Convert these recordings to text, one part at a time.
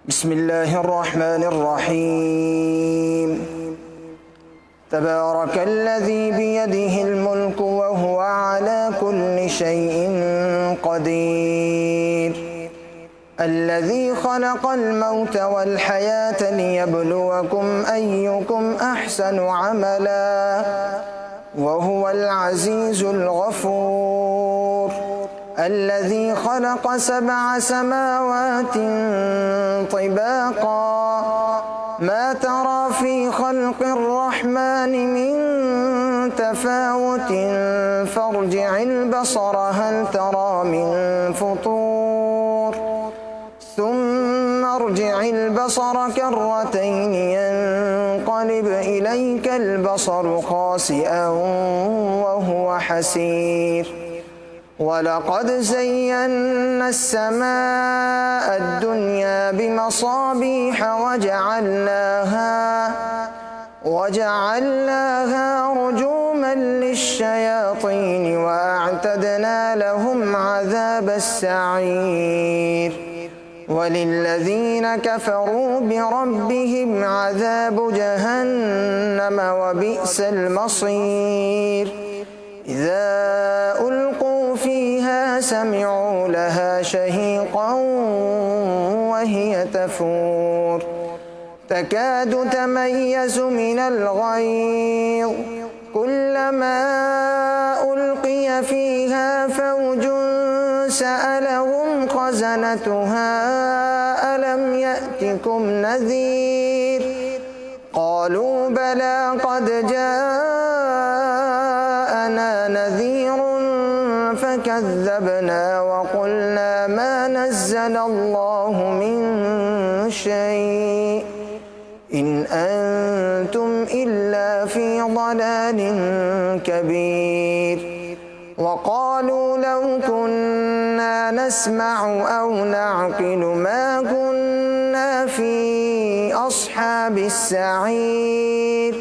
بسم الله الرحمن الرحيم. تبارك الذي بيده الملك وهو على كل شيء قدير، الذي خلق الموت والحياة ليبلوكم أيكم أحسن عملا وهو العزيز الغفور، الذي خلق 7 سماوات طباقا ما ترى في خلق الرحمن من تفاوت فارجع البصر هل ترى من فطور ثم ارجع البصر كرتين ينقلب إليك البصر خاسئا وهو حسير. ولقد زينا السماء الدنيا بمصابيح وجعلناها رجوما للشياطين وأعتدنا لهم عذاب السعير. وللذين كفروا بربهم عذاب جهنم وبئس المصير. إذا ألقوا فيها سمعوا لها شهيقا وهي تفور تكاد تميز من الغيظ كلما ألقي فيها فوج سألهم خزنتها ألم يأتكم نذير قالوا بلى قد جاءنا نذير فكذبنا وقلنا ما نزل الله من شيء إن أنتم إلا في ضلال كبير. وقالوا لو كنا نسمع أو نعقل ما كنا في أصحاب السعير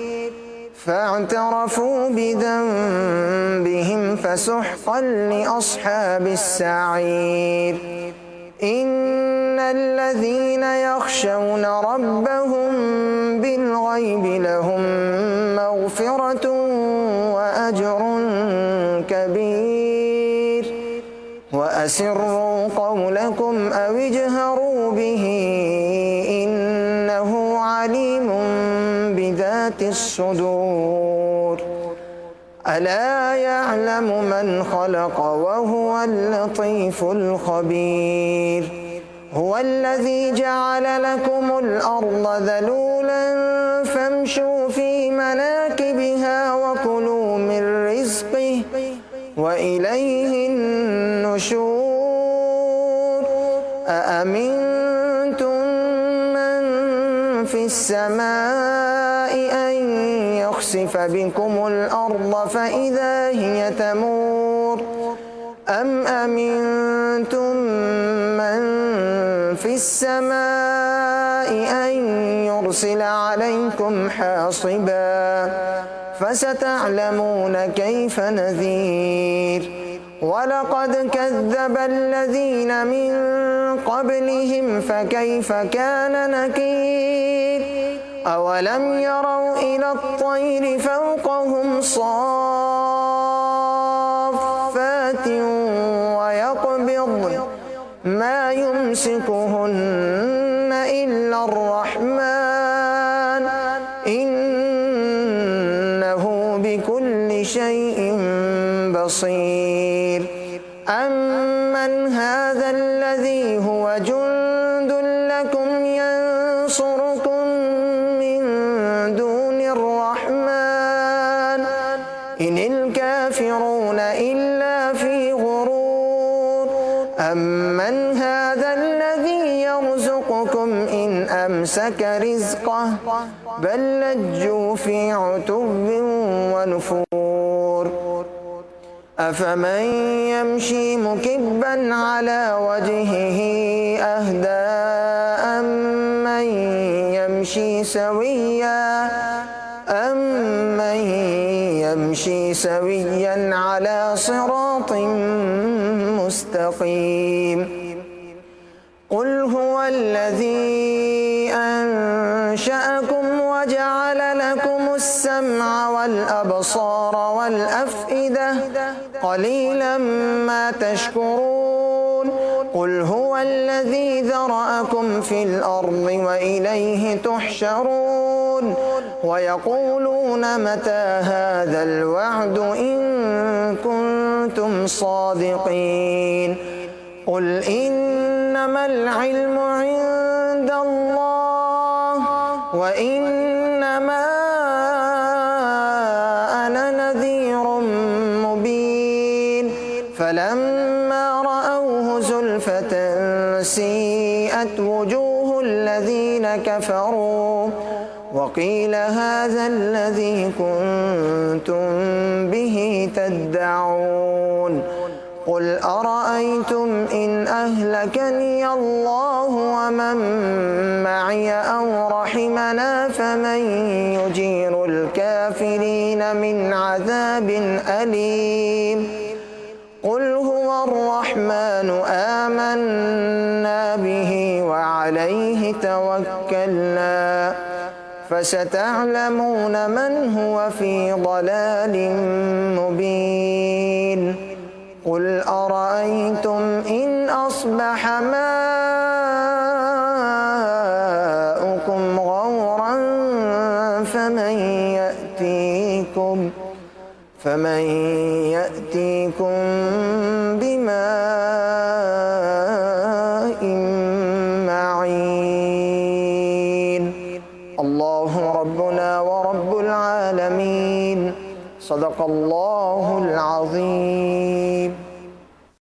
فاعترفوا بذنبهم فسحقا لأصحاب السعير. إن الذين يخشون ربهم بالغيب لهم مغفرة وأجر كبير. وأسروا قولكم أو اجهروا به إنه عليم بذات الصدور. ألا يعلم من خلق وهو اللطيف الخبير. هو الذي جعل لكم الأرض ذلولا فامشوا في مناكبها وكلوا من رزقه وإليه النشور. أأمنتم من في السماء أن يخسف بكم الأرض فإذا هي تمور أم أمنتم من في السماء أن يرسل عليكم حاصبا فستعلمون كيف نذير. ولقد كذب الذين من قبلهم فكيف كان نكير. أولم يروا إلى الطير فوقهم صافات ويقبضن ما يمسكهن إلا الرحمن إنه بكل شيء بصير. أمن هذا الذي هو جند لكم ينصركم من دون الرحمن إن الكافرون إلا في غرور. أمن هذا الذي يرزقكم إن أمسك رزقه بل لجوا في عتو ونفور. أفمن يمشي مكبا على وجهه أهدى أمن يمشي سويا على صراط مستقيم. قل هو هو الذي أنشأكم وجعل لكم السمع والأبصار والأفئدة قليلا ما تشكرون قل هو الذي ذرأكم في الأرض وإليه تحشرون ويقولون متى هذا الوعد إن كنتم صادقين قل إنما العلم عند الله وإنما أنا نذير مبين فلما رأوه زلفة سيئت وجوه الذين كفروا وقيل هذا الذي كنتم به تدعون قل أرأيتم إن أهلكني الله ومن معي أو رحمنا فمن يجير الكافرين من عذاب أليم قل هو الرحمن آمنا به وعليه توكلنا فستعلمون من هو في ضلال مبين قل أرأيتم إن أصبح ماؤكم غورا فمن يأتيكم بماء معين الله ربنا ورب العالمين صدق الله العظيم.